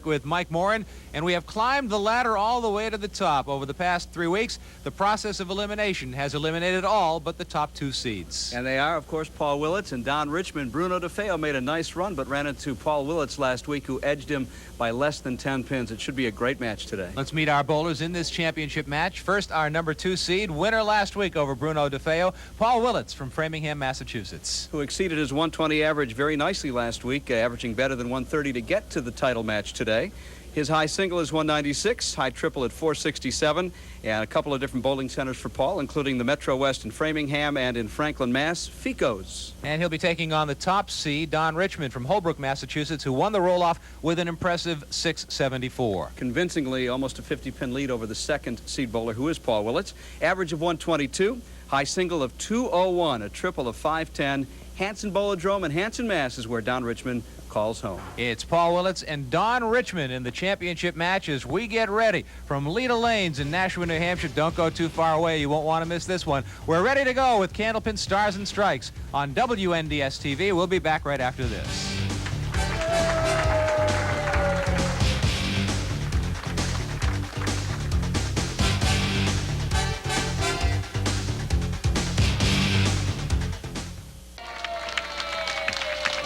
with Mike Morin, and we have climbed the ladder all the way to the top. Over the past 3 weeks, the process of elimination has eliminated all but the top 2 seeds. And they are, of course, Paul Willitts and Don Richmond. Bruno DeFeo made a nice run, but ran into Paul Willitts last week, who edged him by less than 10 pins. It should be a great match today. Let's meet our bowlers in this championship match. First, our number 2 seed, winner last week over Bruno DeFeo, Paul Willitts from Framingham, Massachusetts. Who exceeded his 120 average very nicely last week, averaging better than 130 to get to the title match today. His high single is 196, high triple at 467, and a couple of different bowling centers for Paul, including the Metro West in Framingham and in Franklin, Mass, Fico's. And he'll be taking on the top seed, Don Richmond from Holbrook, Massachusetts, who won the roll-off with an impressive 674. Convincingly, almost a 50-pin lead over the second seed bowler, who is Paul Willitts. Average of 122, high single of 201, a triple of 510. Hanson Bowlodrome in Hanson, Mass is where Don Richmond calls home. It's Paul Willitts and Don Richmond in the championship match as we get ready from Leda Lanes in Nashua, New Hampshire. Don't go too far away. You won't want to miss this one. We're ready to go with Candlepin Stars and Strikes on WNDS TV. We'll be back right after this.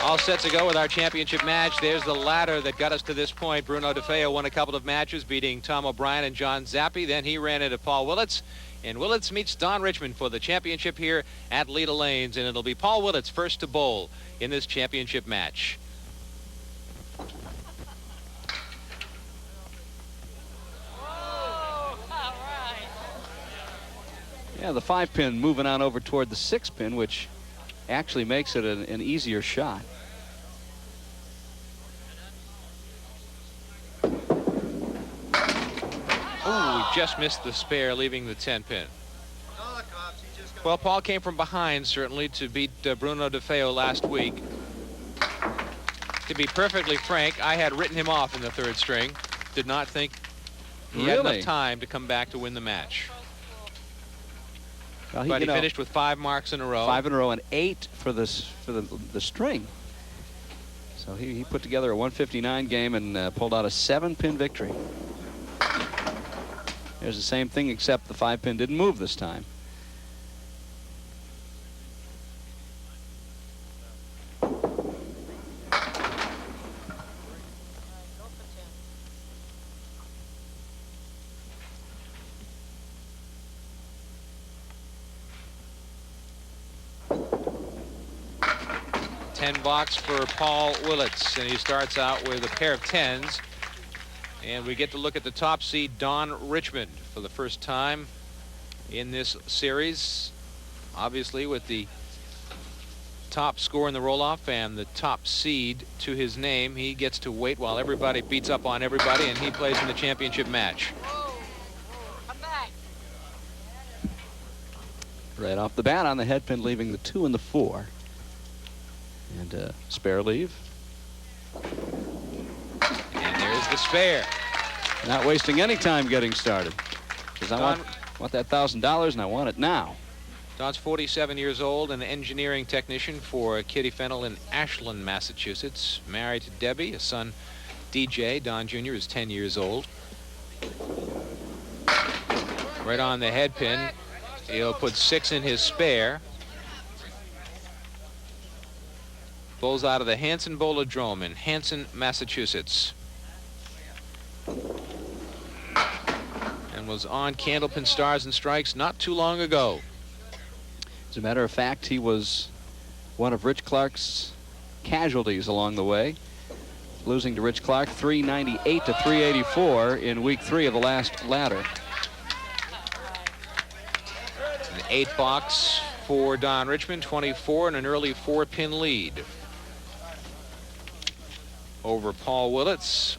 All set to go with our championship match. There's the ladder that got us to this point. Bruno DeFeo won a couple of matches, beating Tom O'Brien and John Zappi. Then he ran into Paul Willitts, and Willitts meets Don Richmond for the championship here at Leda Lanes, and it'll be Paul Willitts first to bowl in this championship match. Yeah, the 5-pin moving on over toward the 6-pin, which actually makes it an easier shot. Oh, we just missed the spare, leaving the 10-pin. Well, Paul came from behind, certainly, to beat Bruno DeFeo last week. To be perfectly frank, I had written him off in the 3rd string. Did not think he had enough time to come back to win the match. Well, but he finished with 5 marks in a row. 5 in a row and 8 for the string. So he put together a 159 game and pulled out a 7-pin victory. There's the same thing, except the 5-pin didn't move this time. $10 for Paul Willitts, and he starts out with a pair of 10s. And we get to look at the top seed, Don Richmond, for the first time in this series. Obviously, with the top score in the roll-off and the top seed to his name, he gets to wait while everybody beats up on everybody, and he plays in the championship match. Right off the bat on the head pin, leaving the 2 and the 4. And spare leave. And there's the spare. Not wasting any time getting started. Because I want that $1,000 and I want it now. Don's 47 years old, an engineering technician for Kitty Fennell in Ashland, Massachusetts. Married to Debbie, a son, DJ. Don Jr. is 10 years old. Right on the head pin. He'll put 6 in his spare. Bowls out of the Hanson Bowlodrome in Hanson, Massachusetts. And was on Candlepin Stars and Strikes not too long ago. As a matter of fact, he was one of Rich Clark's casualties along the way, losing to Rich Clark 398 to 384 in week 3 of the last ladder. An 8-box for Don Richmond, 24 and an early 4-pin lead over Paul Willitts.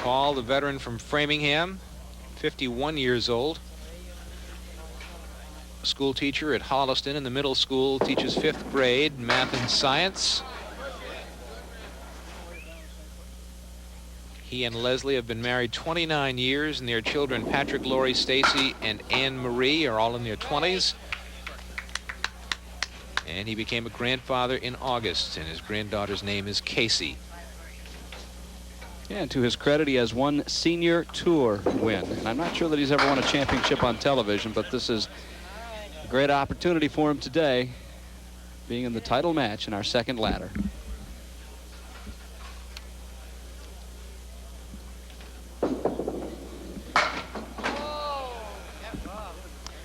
Paul, the veteran from Framingham, 51 years old. School teacher at Holliston in the middle school, teaches 5th grade math and science. He and Leslie have been married 29 years, and their children, Patrick, Lori, Stacy, and Anne Marie, are all in their 20s. And he became a grandfather in August, and his granddaughter's name is Casey. Yeah, and to his credit, he has one senior tour win. And I'm not sure that he's ever won a championship on television, but this is a great opportunity for him today, being in the title match in our second ladder.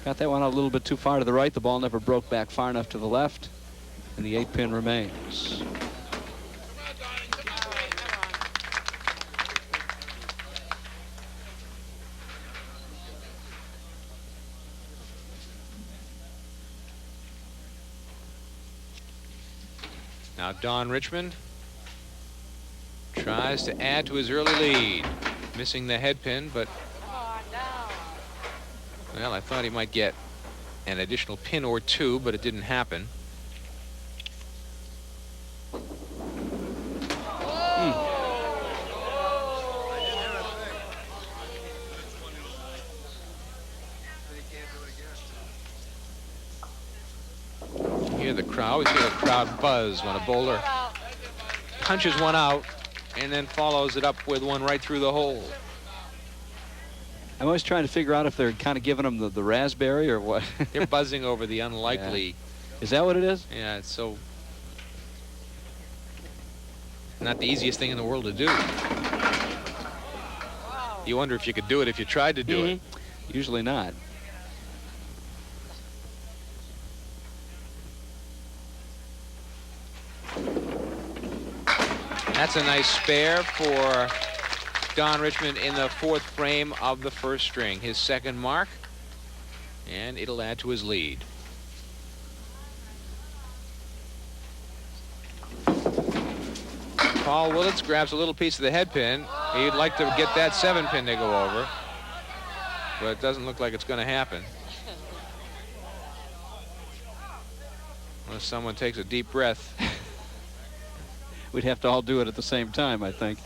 Got that one out a little bit too far to the right. The ball never broke back far enough to the left, and the 8-pin remains. Now Don Richmond tries to add to his early lead, missing the head pin, but well, I thought he might get an additional pin or two, but it didn't happen. Hear the crowd. We hear the crowd buzz when a bowler punches one out and then follows it up with one right through the hole. I'm always trying to figure out if they're kind of giving him the raspberry or what. They're buzzing over the unlikely. Yeah. Is that what it is? Yeah, it's so not the easiest thing in the world to do. You wonder if you could do it if you tried to do it. Usually not. That's a nice spare for Don Richmond in the fourth frame of the first string, his second mark, and it'll add to his lead. Paul Willitts grabs a little piece of the head pin. He'd like to get that 7-pin to go over, but it doesn't look like it's going to happen. Unless someone takes a deep breath. We'd have to all do it at the same time, I think.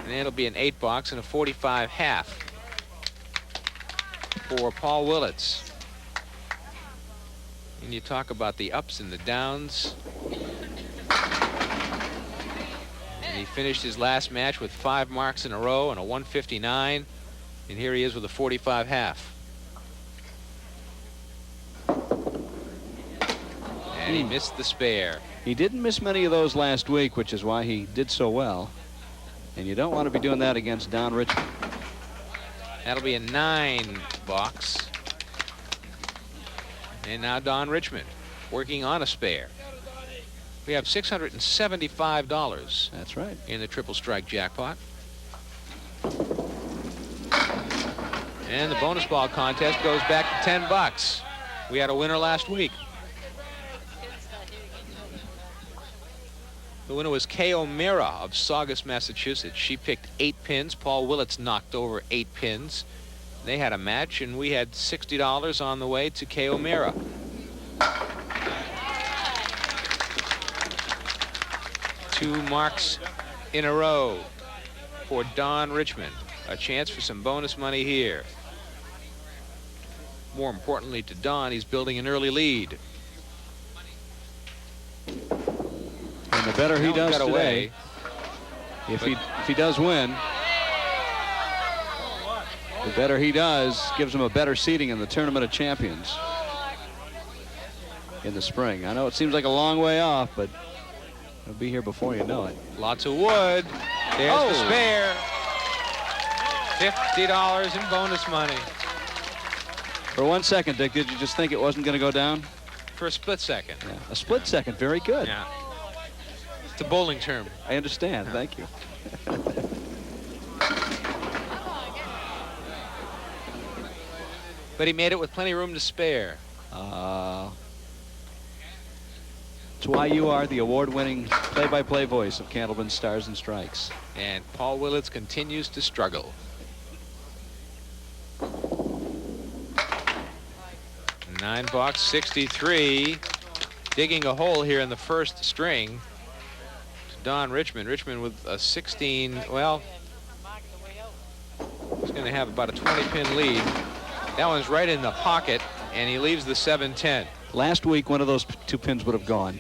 And it'll be an 8-box and a 45 half for Paul Willitts. And you talk about the ups and the downs. And he finished his last match with 5 marks in a row and a 159. And here he is with a 45 half. And he missed the spare. He didn't miss many of those last week, which is why he did so well. And you don't want to be doing that against Don Richmond. That'll be a 9-box. And now Don Richmond working on a spare. We have $675. That's right. In the triple strike jackpot. And the bonus ball contest goes back to 10 bucks. We had a winner last week. The winner was Kay O'Meara of Saugus, Massachusetts. She picked 8 pins. Paul Willitts knocked over 8 pins. They had a match, and we had $60 on the way to Kay O'Meara. Two marks in a row for Don Richmond. A chance for some bonus money here. More importantly to Don, he's building an early lead. And the better he does today, if he does win, the better he does, gives him a better seeding in the Tournament of Champions in the spring. I know it seems like a long way off, but it'll be here before you know it. Lots of wood. There's the spare. $50 in bonus money. For 1 second, Dick, did you just think it wasn't going to go down? For a split second. Yeah, a split second. Very good. Yeah. It's a bowling term. I understand. Yeah. Thank you. But he made it with plenty of room to spare. It's why you are the award-winning play-by-play voice of Candlepin Stars and Strikes. And Paul Willitts continues to struggle. $9, 63. Digging a hole here in the first string. Don Richmond. Richmond with a 16. Well, he's going to have about a 20-pin lead. That one's right in the pocket, and he leaves the 7-10. Last week, one of those 2 pins would have gone.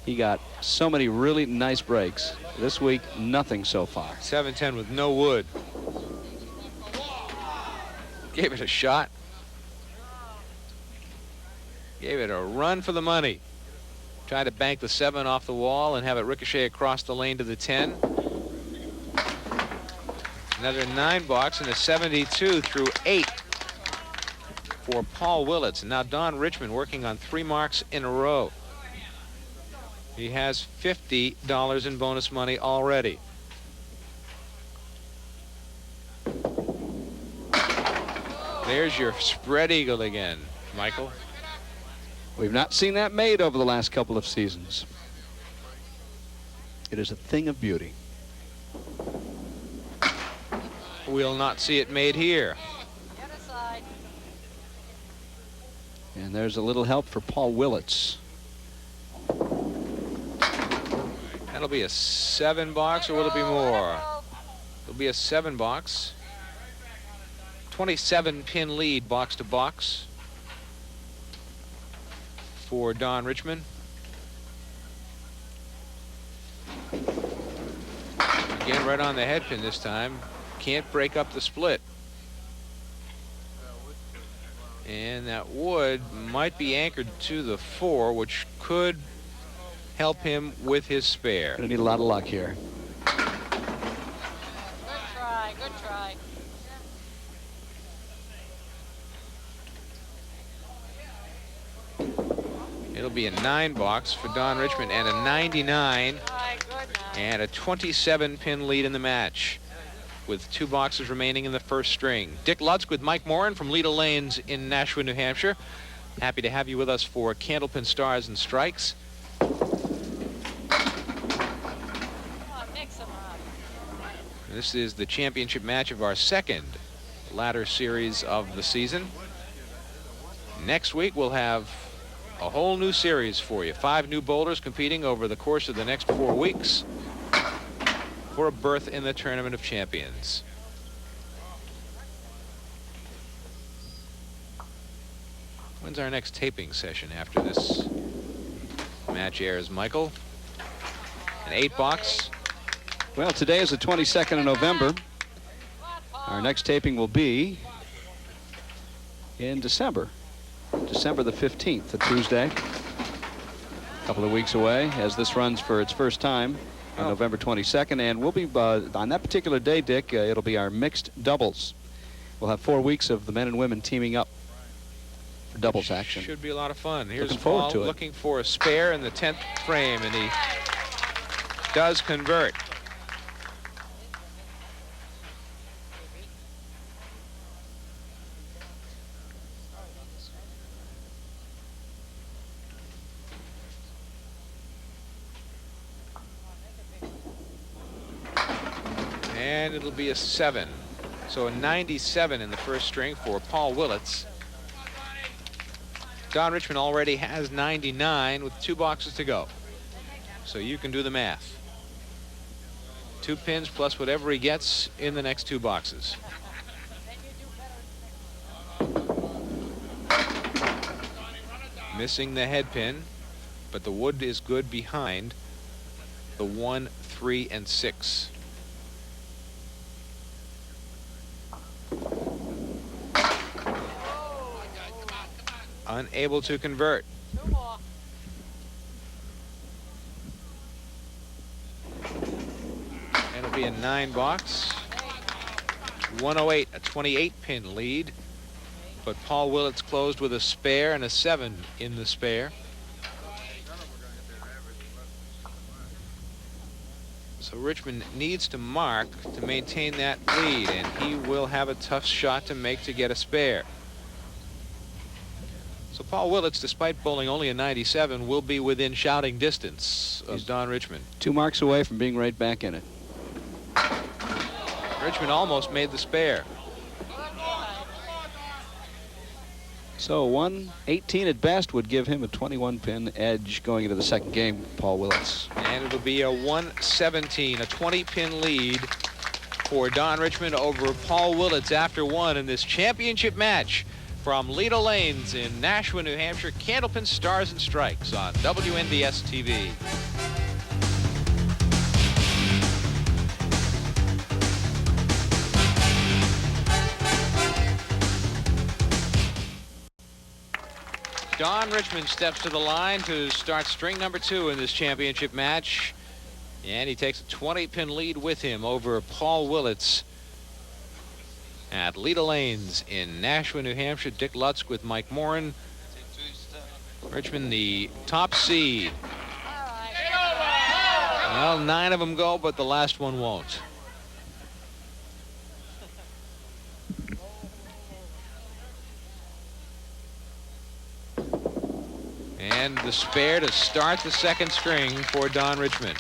He got so many really nice breaks. This week, nothing so far. 7-10 with no wood. Gave it a shot. Gave it a run for the money. Tried to bank the 7 off the wall and have it ricochet across the lane to the 10. Another 9 box and a 72 through 8 for Paul Willitts. And now Don Richmond working on 3 marks in a row. He has $50 in bonus money already. There's your spread eagle again, Michael. We've not seen that made over the last couple of seasons. It is a thing of beauty. We'll not see it made here. And there's a little help for Paul Willitts. That'll be a 7 box, or will it be more? It'll be a 7 box. 27 pin lead box to box for Don Richmond. Again, right on the head pin this time. Can't break up the split. And that wood might be anchored to the 4, which could help him with his spare. Gonna need a lot of luck here. Good try, good try. It'll be a 9 box for Don Richmond and a 99 and a 27 pin lead in the match with 2 boxes remaining in the first string. Dick Lutzk with Mike Morin from Leda Lanes in Nashua, New Hampshire. Happy to have you with us for Candlepin Stars and Strikes. This is the championship match of our 2nd ladder series of the season. Next week we'll have a whole new series for you. 5 new bowlers competing over the course of the next 4 weeks for a berth in the Tournament of Champions. When's our next taping session after this match airs, Michael? An 8 box. Well, today is the 22nd of November. Our next taping will be in December the 15th, a Tuesday. A couple of weeks away as this runs for its first time on November 22nd. And we'll be, on that particular day, Dick, it'll be our mixed doubles. We'll have 4 weeks of the men and women teaming up for doubles action. Should be a lot of fun. Here's Looking forward Paul to it. looking for a spare in the 10th frame, and he does convert. And it'll be a 7. So a 97 in the first string for Paul Willitts. Don Richmond already has 99 with 2 boxes to go. So you can do the math. 2 pins plus whatever he gets in the next 2 boxes. Missing the head pin, but the wood is good behind the 1, 3, and 6. Unable to convert. And it'll be a 9 box. 108, a 28 pin lead. But Paul Willitts closed with a spare and a 7 in the spare. So Richmond needs to mark to maintain that lead, and he will have a tough shot to make to get a spare. So Paul Willitts, despite bowling only a 97, will be within shouting distance of Don Richmond. 2 marks away from being right back in it. Richmond almost made the spare. So 118 at best would give him a 21-pin edge going into the 2nd game, Paul Willitts. And it'll be a 117, a 20-pin lead for Don Richmond over Paul Willitts after one in this championship match from Leda Lanes in Nashua, New Hampshire. Candlepin Stars and Strikes on WNDS TV. Don Richmond steps to the line to start string number 2 in this championship match. And he takes a 20-pin lead with him over Paul Willitts at Leda Lanes in Nashua, New Hampshire. Dick Lutz with Mike Morin. Richmond, the top seed. Well, 9 of them go, but the last one won't. And the spare to start the second string for Don Richmond.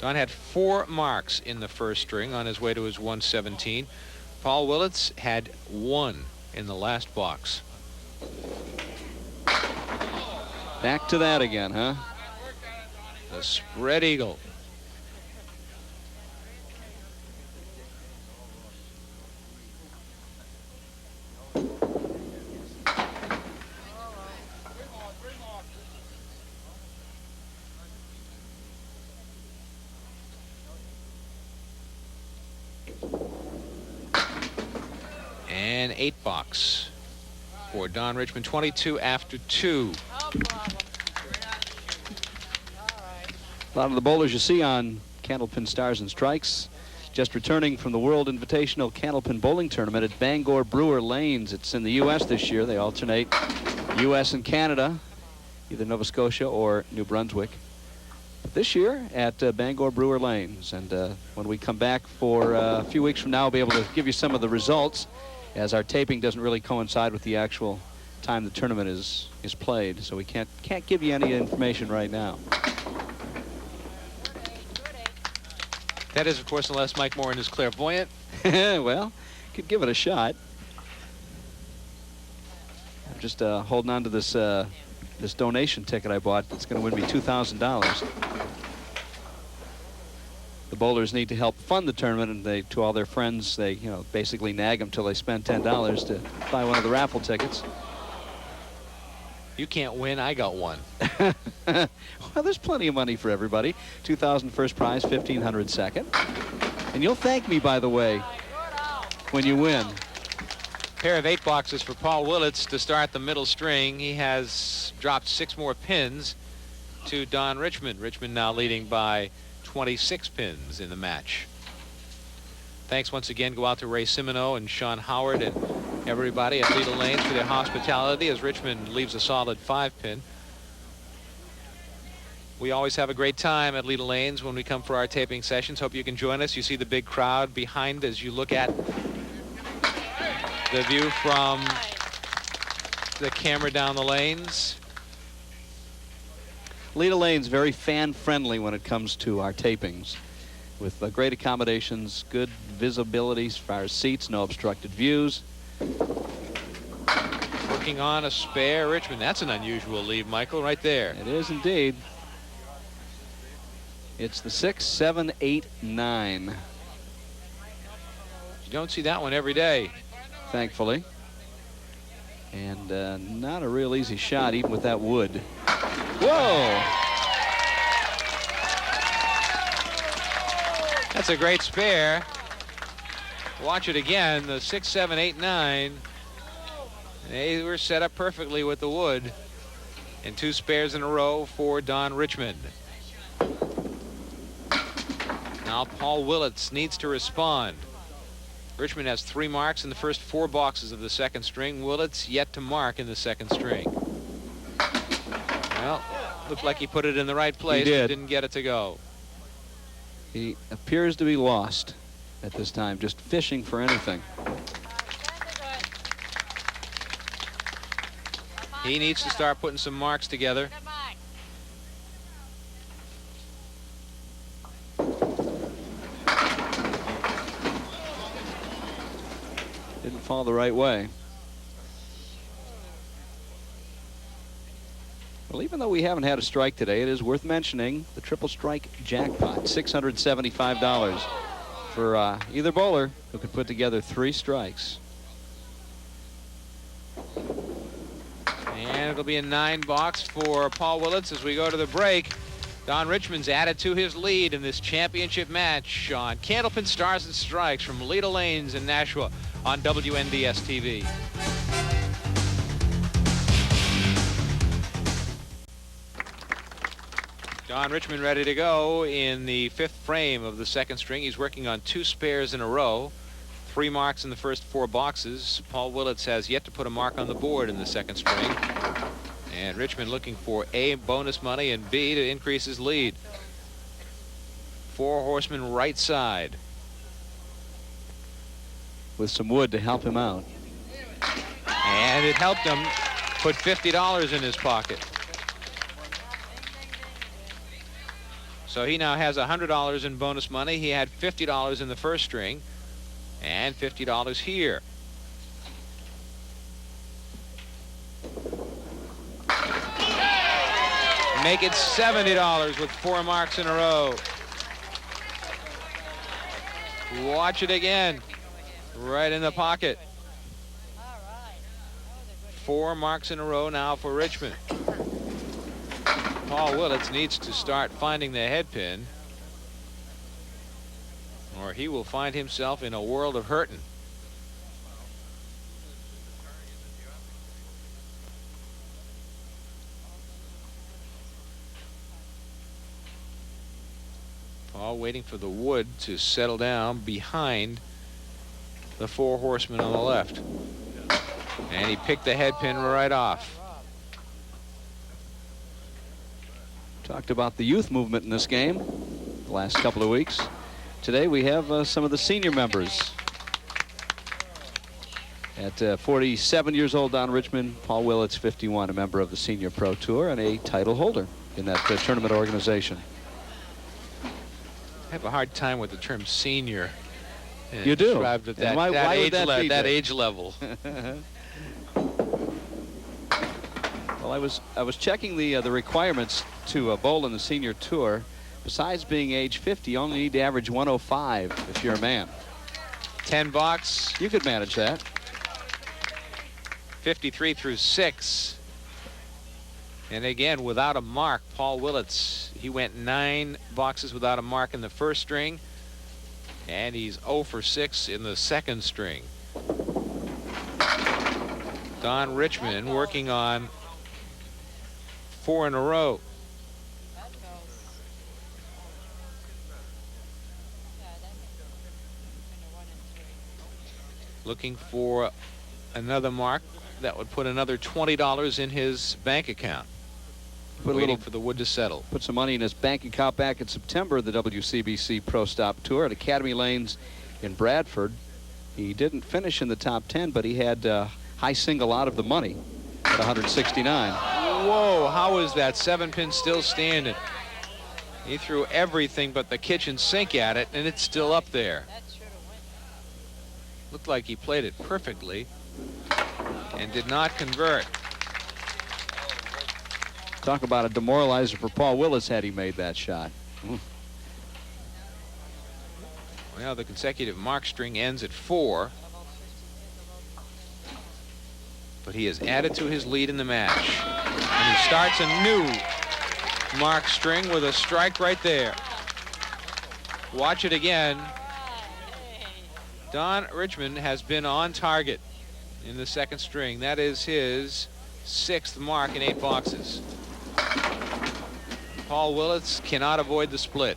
Don had 4 marks in the first string on his way to his 117. Paul Willitts had 1 in the last box. Back to that again, huh? The spread eagle. And 8 box for Don Richmond, 22 after 2. A lot of the bowlers you see on Candlepin Stars and Strikes just returning from the World Invitational Candlepin Bowling Tournament at Bangor Brewer Lanes. It's in the U.S. this year. They alternate U.S. and Canada, either Nova Scotia or New Brunswick. But this year at Bangor Brewer Lanes. And when we come back for a few weeks from now, we'll be able to give you some of the results, as our taping doesn't really coincide with the actual time the tournament is played, so we can't give you any information right now. That is, of course, unless Mike Morin is clairvoyant. Well, could give it a shot. I'm just holding on to this this donation ticket I bought that's going to win me $2,000. The bowlers need to help fund the tournament, and they, to all their friends, they basically nag them till they spend $10 to buy one of the raffle tickets. You can't win. I got one. Well, there's plenty of money for everybody. $2,000 first prize, $1,500 second. And you'll thank me, by the way, when you win. Pair of 8 boxes for Paul Willitts to start the middle string. He has dropped 6 more pins to Don Richmond. Richmond now leading by 26 pins in the match. Thanks once again go out to Ray Simino and Sean Howard and everybody at Leda Lanes for their hospitality as Richmond leaves a solid 5-pin. We always have a great time at Leda Lanes when we come for our taping sessions. Hope you can join us. You see the big crowd behind as you look at the view from the camera down the lanes. Leda Lane's very fan-friendly when it comes to our tapings, with great accommodations, good visibility as far as seats, no obstructed views. Working on a spare Richmond. That's an unusual lead, Michael, right there. It is indeed. It's the 6, 7, 8, 9. You don't see that one every day. Thankfully. And not a real easy shot, even with that wood. Whoa! That's a great spare. Watch it again. The 6, 7, 8, 9. They were set up perfectly with the wood. And 2 spares in a row for Don Richmond. Now Paul Willitts needs to respond. Richmond has 3 marks in the first 4 boxes of the second string. Willitts yet to mark in the second string. Well, looked like he put it in the right place, but didn't get it to go. He appears to be lost at this time, just fishing for anything. He needs to start putting some marks together. Didn't fall the right way. Well, even though we haven't had a strike today, it is worth mentioning the triple strike jackpot, $675 for either bowler who could put together 3 strikes. And it'll be a 9 box for Paul Willitts as we go to the break. Don Richmond's added to his lead in this championship match on Candlepin Stars and Strikes from Leda Lanes in Nashua on WNDS TV. Don Richmond ready to go in the 5th frame of the 2nd string. He's working on 2 spares in a row. 3 marks in the first 4 boxes. Paul Willitts has yet to put a mark on the board in the 2nd string. And Richmond looking for A, bonus money, and B, to increase his lead. 4 horsemen right side. With some wood to help him out. And it helped him put $50 in his pocket. So he now has $100 in bonus money. He had $50 in the first string and $50 here. Make it $70 with 4 marks in a row. Watch it again. Right in the pocket. 4 marks in a row now for Richmond. Paul Willitts needs to start finding the head pin, or he will find himself in a world of hurting. Paul waiting for the wood to settle down behind the 4 horsemen on the left. And he picked the head pin right off. Talked about the youth movement in this game the last couple of weeks. Today we have some of the senior members. At 47 years old, Don Richmond, Paul Willitts, 51, a member of the Senior Pro Tour and a title holder in that tournament organization. I have a hard time with the term senior. You do? Described at that, why would that be age level. Well, I was checking the requirements to bowl in the Senior Tour. Besides being age 50, you only need to average 105 if you're a man. 10 box. You could manage that. 53 through 6. And again, without a mark, Paul Willitts. He went 9 boxes without a mark in the first string, and he's 0 for 6 in the second string. Don Richmond working on 4 in a row. Looking for another mark that would put another $20 in his bank account. Waiting for the wood to settle. Put some money in his bank account back in September, the WCBC Pro Stop Tour at Academy Lanes in Bradford. He didn't finish in the top 10, but he had high single out of the money at 169. Whoa, how is that 7-pin still standing? He threw everything but the kitchen sink at it, and it's still up there. Looked like he played it perfectly and did not convert. Talk about a demoralizer for Paul Willitts had he made that shot. Well, the consecutive mark string ends at 4. But he has added to his lead in the match. And he starts a new mark string with a strike right there. Watch it again. Don Richmond has been on target in the second string. That is his 6th mark in 8 boxes. Paul Willitts cannot avoid the split.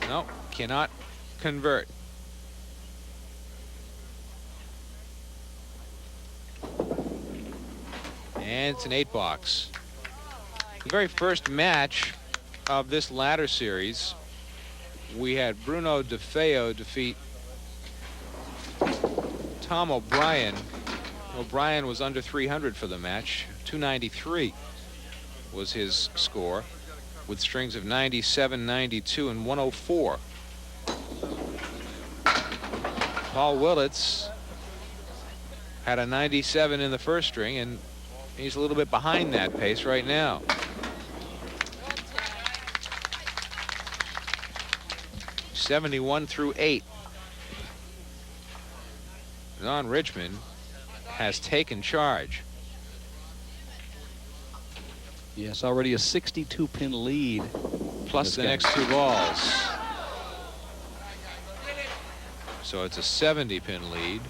No, cannot convert. And it's an 8 box. The very first match of this ladder series, we had Bruno DeFeo defeat Tom O'Brien. O'Brien was under 300 for the match. 293 was his score. with strings of 97, 92, and 104. Paul Willitts had a 97 in the first string, and he's a little bit behind that pace right now. '71 through 8. Don Richmond has taken charge. Yes, already a 62-pin lead. Plus the next two balls. So it's a 70-pin lead.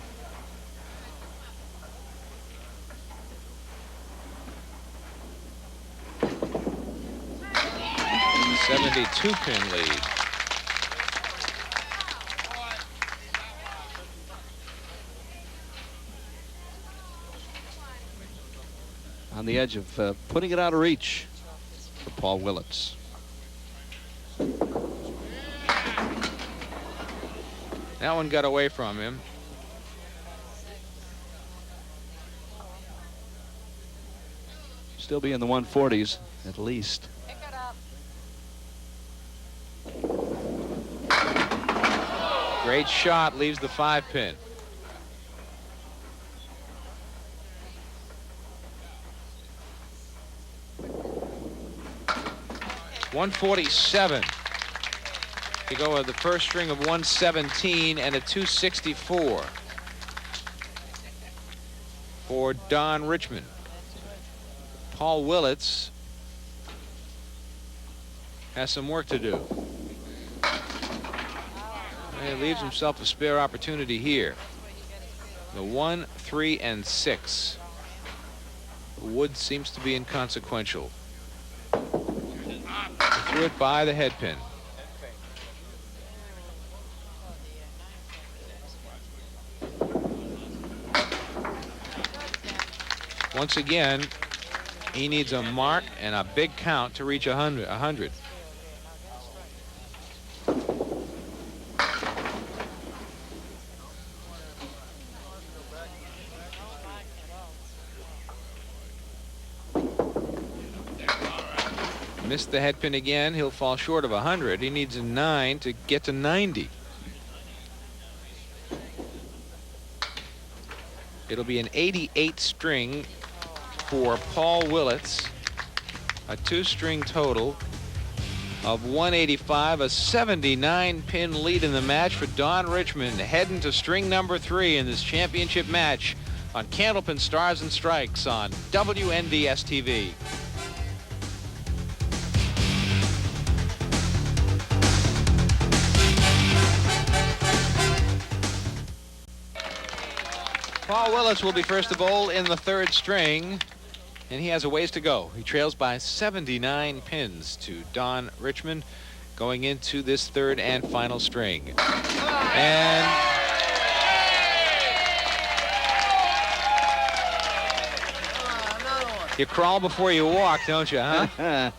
'72-pin lead. On the edge of putting it out of reach for Paul Willitts. That one got away from him. Still be in the 140s at least. Great shot, leaves the 5-pin. .147 to go with the first string of 117 and a 264 for Don Richmond. Paul Willitts has some work to do. And he leaves himself a spare opportunity here. The 1, 3, and 6. The wood seems to be inconsequential. He threw it by the head pin. Once again, he needs a mark and a big count to reach 100. Missed the head pin again. He'll fall short of 100. He needs a 9 to get to 90. It'll be an 88 string for Paul Willitts. A 2-string total of 185. A 79-pin lead in the match for Don Richmond, heading to string number 3 in this championship match on Candlepin Stars and Strikes on WNDS TV. Paul Willitts will be first to bowl in the 3rd string, and he has a ways to go. He trails by 79 pins to Don Richmond going into this 3rd and final string. And you crawl before you walk, don't you, huh?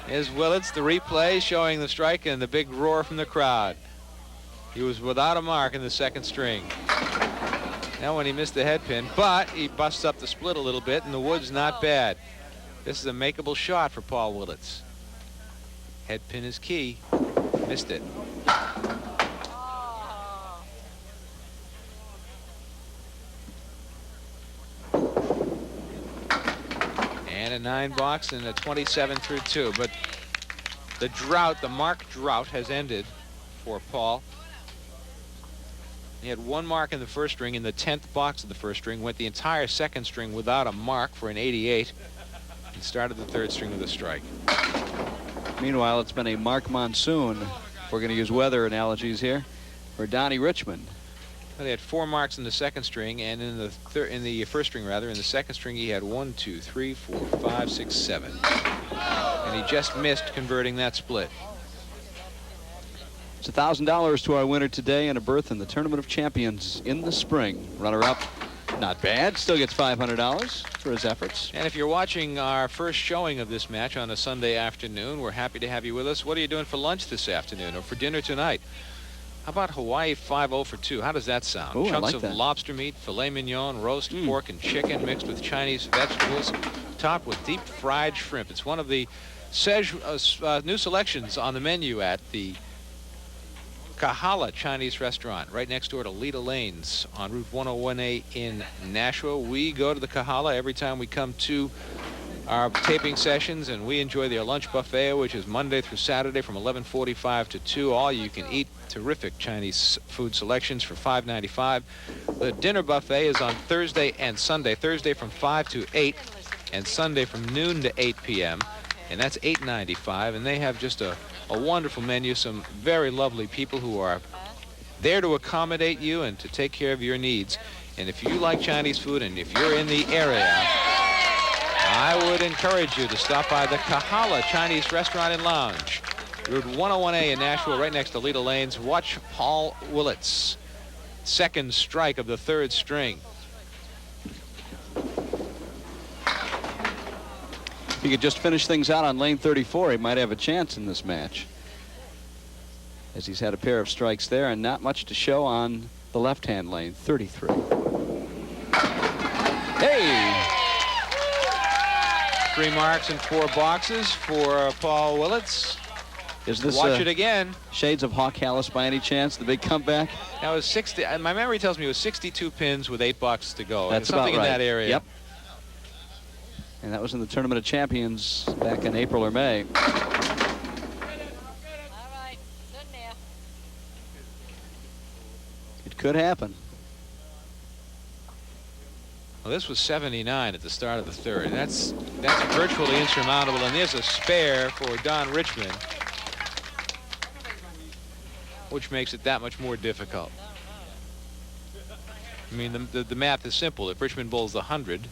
Here's Willitts, the replay showing the strike and the big roar from the crowd. He was without a mark in the 2nd string. Now when he missed the head pin, but he busts up the split a little bit, and the wood's not bad. This is a makeable shot for Paul Willitts. Head pin is key. Missed it. And a 9 box and a 27 through 2. But the drought, the mark drought, has ended for Paul. He had 1 mark in the 1st string in the 10th box of the 1st string, went the entire 2nd string without a mark for an 88, and started the 3rd string with a strike. Meanwhile, it's been a mark monsoon, if we're going to use weather analogies here, for Donnie Richmond. Well, they had 4 marks in the 2nd string, and in the 1st string rather. In the 2nd string, he had 1, 2, 3, 4, 5, 6, 7, and he just missed converting that split. It's $1,000 to our winner today and a berth in the Tournament of Champions in the spring. Runner-up, not bad. Still gets $500 for his efforts. And if you're watching our first showing of this match on a Sunday afternoon, we're happy to have you with us. What are you doing for lunch this afternoon or for dinner tonight? How about Hawaii 5-0 for 2? How does that sound? Ooh, Chunks I like of that. lobster meat, filet mignon, roast pork, and chicken mixed with Chinese vegetables, topped with deep fried shrimp. It's one of the New selections on the menu at the Kahala Chinese restaurant right next door to Lita Lanes on Route 101A in Nashua. We go to the Kahala every time we come to our taping sessions, and we enjoy their lunch buffet, which is Monday through Saturday from 11:45 to 2. All you can eat terrific Chinese food selections for $5.95. The dinner buffet is on Thursday and Sunday. Thursday from 5 to 8 and Sunday from noon to 8 p.m. and that's $8.95. And they have just a wonderful menu, some very lovely people who are there to accommodate you and to take care of your needs. And if you like Chinese food and if you're in the area, I would encourage you to stop by the Kahala Chinese Restaurant and Lounge, Route 101A in Nashua, right next to Lita Lanes. Watch Paul Willitts' second strike of the third string. If he could just finish things out on lane 34, he might have a chance in this match, as he's had a pair of strikes there and not much to show on the left-hand lane, 33. Hey! 3 marks and 4 boxes for Paul Willitts. Is this watch it again? Shades of Hawk Hallis by any chance? The big comeback? That was 60. My memory tells me it was 62 pins with 8 boxes to go. That's something about right. in that area. Yep. And that was in the Tournament of Champions back in April or May. All right, good now. It could happen. Well, this was 79 at the start of the third. That's virtually insurmountable. And there's a spare for Don Richmond, which makes it that much more difficult. I mean, the math is simple. If Richmond bowls the 100,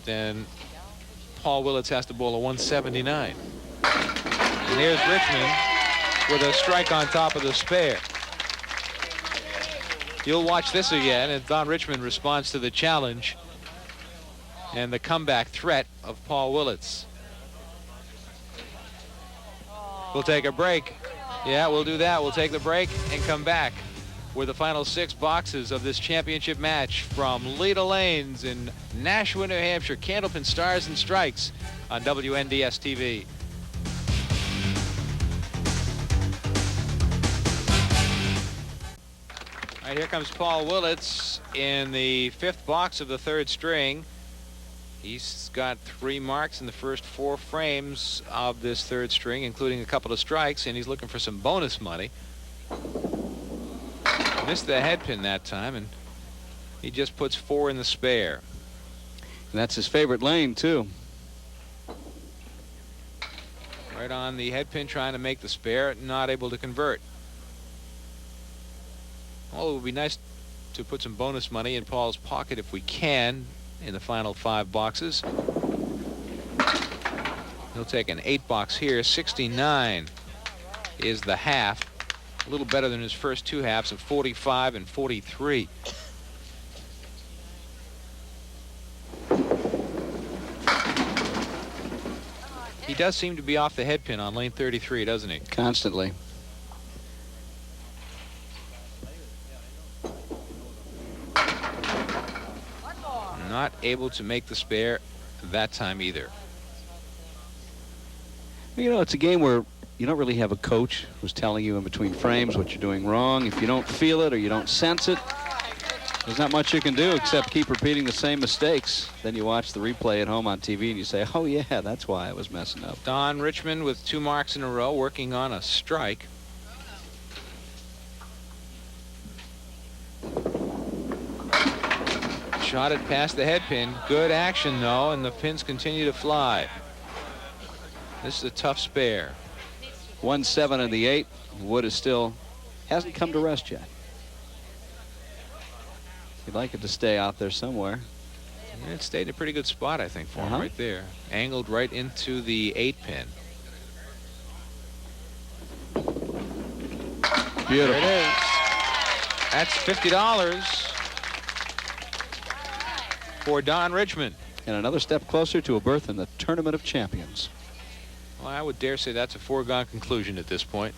then Paul Willitts has to bowl a 179. And there's Richmond with a strike on top of the spare. You'll watch this again, and Don Richmond responds to the challenge and the comeback threat of Paul Willitts. We'll take a break. Yeah, we'll do that. We'll take the break and come back with the final 6 boxes of this championship match from Lita Lanes in Nashua, New Hampshire. Candlepin Stars and Strikes on WNDS TV. All right, here comes Paul Willitts in the 5th box of the 3rd string. He's got 3 marks in the first 4 frames of this 3rd string, including a couple of strikes, and he's looking for some bonus money. Missed the head pin that time, and he just puts 4 in the spare. And that's his favorite lane, too. Right on the head pin, trying to make the spare, not able to convert. Well, it would be nice to put some bonus money in Paul's pocket if we can in the final 5 boxes. He'll take an 8 box here. 69 is the half. A little better than his first 2 halves of 45 and 43. He does seem to be off the head pin on lane 33, doesn't he? Constantly. Not able to make the spare that time either. You know, it's a game where you don't really have a coach who's telling you in between frames what you're doing wrong. If you don't feel it or you don't sense it, there's not much you can do except keep repeating the same mistakes. Then you watch the replay at home on TV and you say, oh yeah, that's why I was messing up. Don Richmond with 2 marks in a row, working on a strike. Shot it past the head pin. Good action though, and the pins continue to fly. This is a tough spare. 1-7 in the 8. Wood is still hasn't come to rest yet. You'd like it to stay out there somewhere. Yeah, it stayed in a pretty good spot, I think, for him right there. Angled right into the 8 pin. Beautiful. There it is. That's $50 for Don Richmond. And another step closer to a berth in the Tournament of Champions. Well, I would dare say that's a foregone conclusion at this point.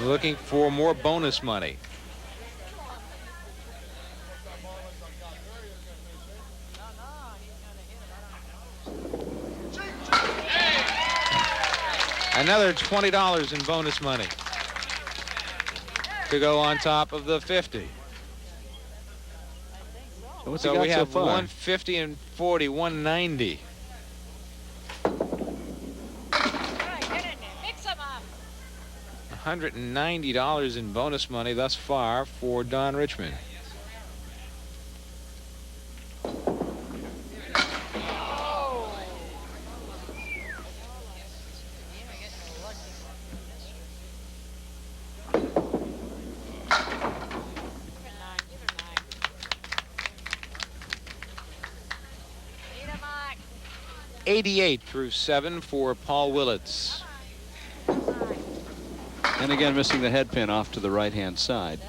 Looking for more bonus money. Another $20 in bonus money to go on top of the 50. So what's So he got we have so far? 150 and 40, 190. $190 in bonus money thus far for Don Richmond. $88 through 7 for Paul Willitts. And again, missing the head pin off to the right-hand side.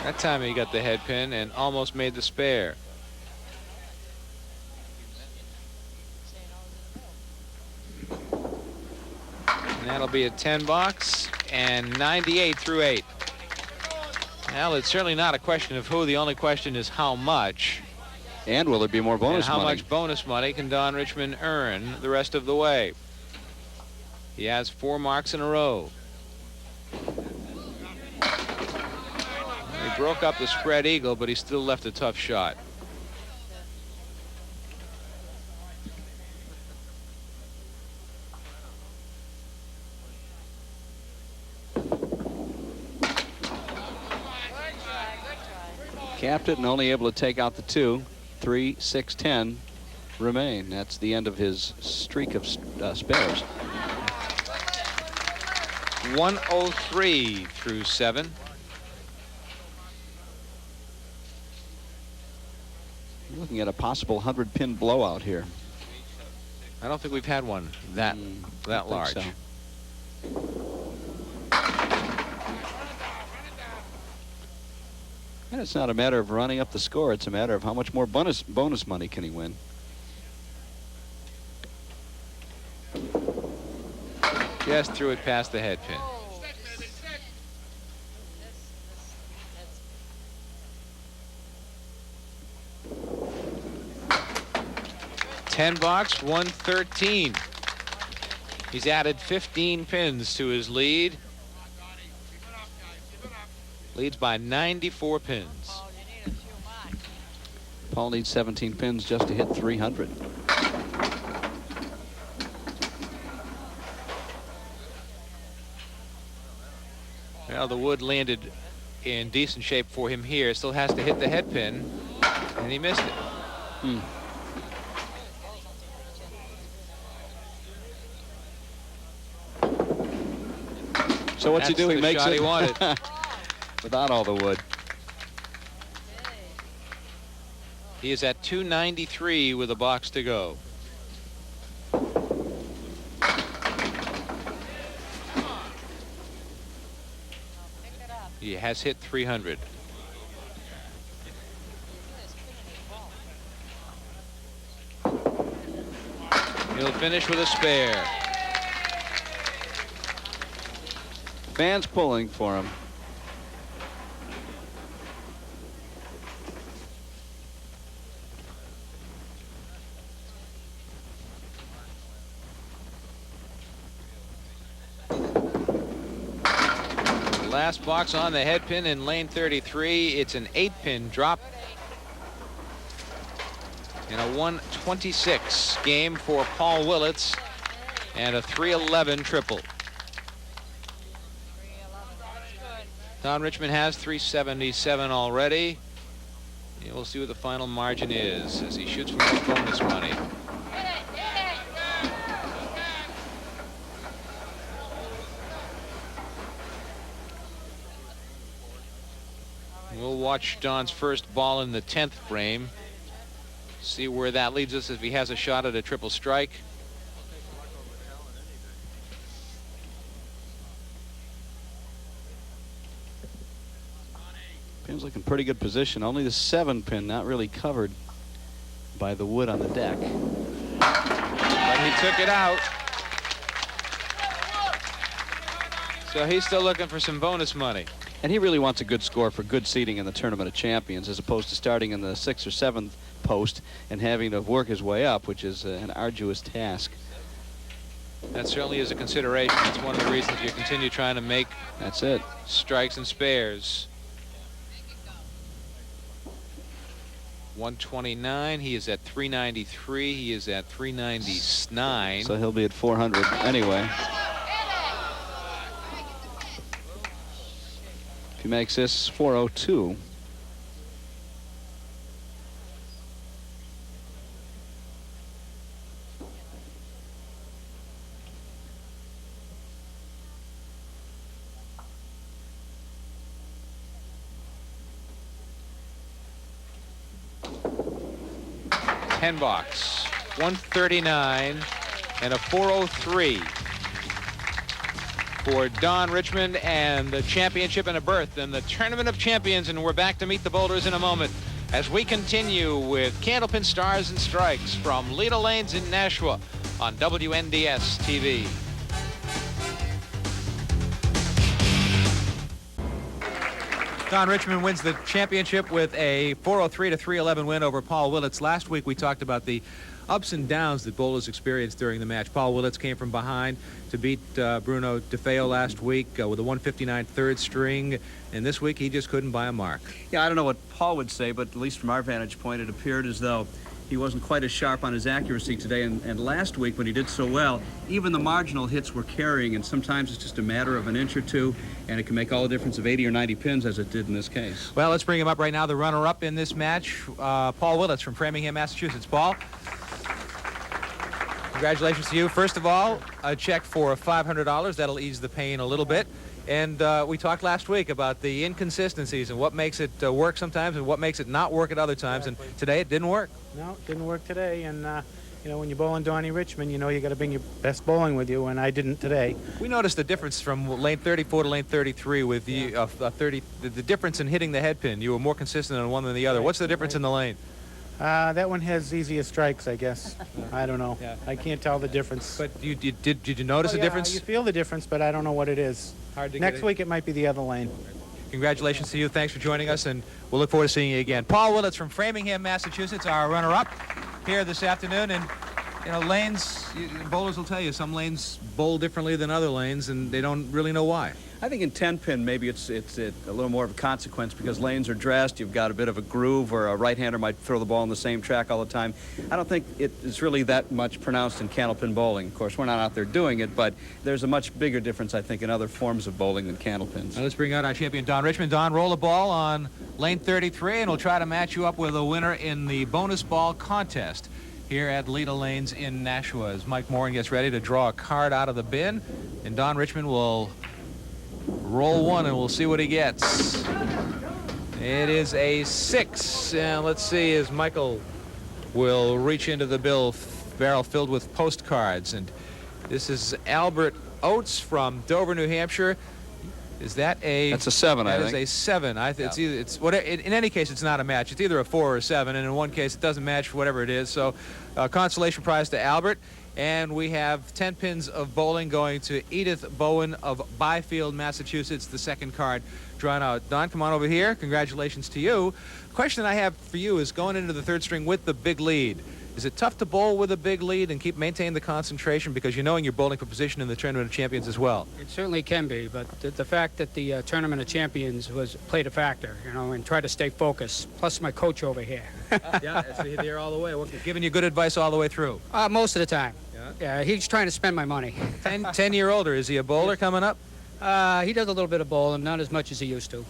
That time he got the head pin and almost made the spare. And that'll be a 10 box and 98 through 8. Well, it's certainly not a question of who. The only question is how much. And will there be more bonus and how money? much bonus money can Don Richmond earn the rest of the way? He has 4 marks in a row. He broke up the spread eagle, but he still left a tough shot. Capped it and only able to take out the 2. 3, 6, 10 remain. That's the end of his streak of spares. 103 through 7. Looking at a possible 100-pin blowout here. I don't think we've had one that large. So. And it's not a matter of running up the score. It's a matter of how much more bonus money can he win. Just threw it past the head pin. $10 box, 113. He's added 15 pins to his lead. Leads by 94 pins. Paul needs 17 pins just to hit 300. Well, the wood landed in decent shape for him here. Still has to hit the head pin, and he missed it. So what's he do? He makes shot it he wanted. without all the wood. He is at 293 with a box to go. He has hit 300. He'll finish with a spare. Fans pulling for him. Last box on the head pin in lane 33. It's an 8-pin drop in a 126 game for Paul Willitts and a 311 triple. Don Richmond has 377 already. And we'll see what the final margin is as he shoots for more bonus money. We'll watch Don's first ball in the 10th frame. See where that leads us if he has a shot at a triple strike. Pin's looking pretty good position. Only the 7-pin not really covered by the wood on the deck. But he took it out. So he's still looking for some bonus money. And he really wants a good score for good seating in the Tournament of Champions, as opposed to starting in the 6th or 7th post and having to work his way up, which is an arduous task. That certainly is a consideration. That's one of the reasons you continue trying to make strikes and spares. 129. He is at 393. He is at 399. So he'll be at 400 anyway. If he makes this 402. Box 139 and a 403 for Don Richmond, and the championship and a berth in the Tournament of Champions. And we're back to meet the boulders in a moment as we continue with Candlepin Stars and Strikes from Leda Lanes in Nashua on WNDS TV. Don Richmond wins the championship with a 403 to 311 win over Paul Willitts. Last week we talked about the ups and downs that bowlers experienced during the match. Paul Willitts came from behind to beat Bruno DeFeo last week with a 159 third string, and this week he just couldn't buy a mark. Yeah, I don't know what Paul would say, but at least from our vantage point, it appeared as though he wasn't quite as sharp on his accuracy today, and last week when he did so well, even the marginal hits were carrying, and sometimes it's just a matter of an inch or two, and it can make all the difference of 80 or 90 pins, as it did in this case. Well, let's bring him up right now, the runner-up in this match, Paul Willitts from Framingham, Massachusetts. Paul, congratulations to you. First of all, a check for $500. That'll ease the pain a little bit. And we talked last week about the inconsistencies and what makes it work sometimes and what makes it not work at other times. And today it didn't work. No, it didn't work today. And, you know, when you're bowling Donnie Richmond, you know you got to bring your best bowling with you, and I didn't today. We noticed the difference from lane 34 to lane 33 with the, the difference in hitting the head pin. You were more consistent on one than the other. What's the difference in the lane? That one has easier strikes, I guess. I don't know. Yeah. I can't tell the difference. But did you notice a difference? You feel the difference, but I don't know what it is. Next week it might be the other lane. Congratulations to you. Thanks for joining us, and we'll look forward to seeing you again. Paul Willitts from Framingham, Massachusetts, our runner-up here this afternoon. And you know, lanes, bowlers will tell you some lanes bowl differently than other lanes, and they don't really know why. I think in 10-pin maybe it's a little more of a consequence because lanes are dressed, you've got a bit of a groove, or a right-hander might throw the ball on the same track all the time. I don't think it's really that much pronounced in candlepin bowling. Of course, we're not out there doing it, but there's a much bigger difference, I think, in other forms of bowling than candlepins. Now let's bring out our champion, Don Richmond. Don, roll the ball on lane 33, and we'll try to match you up with a winner in the bonus ball contest here at Leda Lanes in Nashua. As Mike Moran gets ready to draw a card out of the bin, and Don Richmond will roll one, and we'll see what he gets. It is a 6, and let's see as Michael will reach into the barrel filled with postcards. And this is Albert Oates from Dover, New Hampshire. Is that a? That's a 7, I think. That is a 7. It's either, it's whatever. In any case, it's not a match. It's either a 4 or a 7, and in one case, it doesn't match whatever it is. So, consolation prize to Albert. And we have 10 pins of bowling going to Edith Bowen of Byfield, Massachusetts, the second card drawn out. Don, come on over here. Congratulations to you. Question I have for you is going into the third string with the big lead. Is it tough to bowl with a big lead and maintain the concentration, because you're knowing you're bowling for position in the Tournament of Champions as well? It certainly can be, but the fact that the Tournament of Champions played a factor, you know, and try to stay focused. Plus my coach over here. Yeah, it's there all the way. Giving you good advice all the way through. Most of the time. Yeah, he's trying to spend my money. 10-year-older. Is he a bowler coming up? He does a little bit of bowling, not as much as he used to.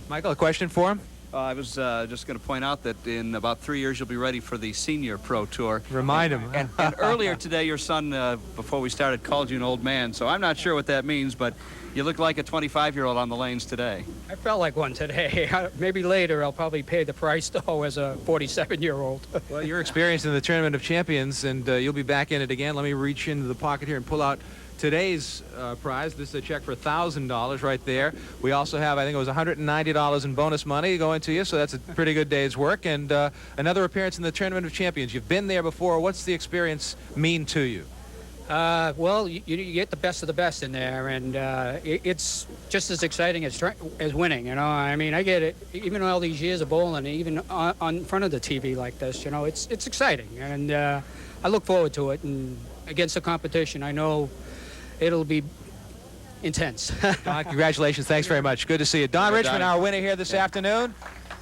Michael, a question for him? I was just going to point out that in about 3 years you'll be ready for the Senior Pro Tour. Remind him. And earlier today your son, before we started, called you an old man, so I'm not sure what that means, but you look like a 25-year-old on the lanes today. I felt like one today. Maybe later I'll probably pay the price, though, as a 47-year-old. Well, you're experienced in the Tournament of Champions, and you'll be back in it again. Let me reach into the pocket here and pull out today's prize. This is a check for $1,000 right there. We also have, I think it was $190 in bonus money going to you, so that's a pretty good day's work. And another appearance in the Tournament of Champions. You've been there before. What's the experience mean to you? Well, you get the best of the best in there, and it's just as exciting as winning. You know, I mean, I get it. Even all these years of bowling, even on front of the TV like this, you know, it's exciting, and I look forward to it. And against the competition, I know it'll be intense. Don, congratulations. Thanks very much. Good to see you. Don Richmond, our winner here this afternoon.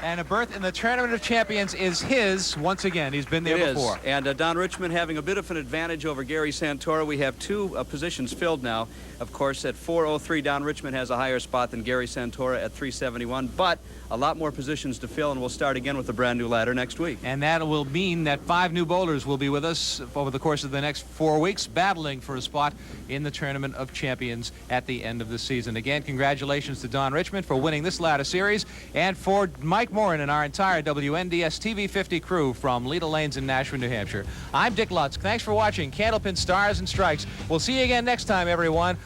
And a berth in the Tournament of Champions is his once again. He's been there before. And Don Richmond having a bit of an advantage over Gary Santora. We have two positions filled now. Of course, at 403, Don Richmond has a higher spot than Gary Santora at 371, but a lot more positions to fill, and we'll start again with a brand new ladder next week. And that will mean that 5 new bowlers will be with us over the course of the next 4 weeks, battling for a spot in the Tournament of Champions at the end of the season. Again, congratulations to Don Richmond for winning this ladder series, and for Mike Morin and our entire WNDS TV 50 crew from Leda Lanes in Nashua, New Hampshire. I'm Dick Lutz. Thanks for watching Candlepin Stars and Strikes. We'll see you again next time, everyone.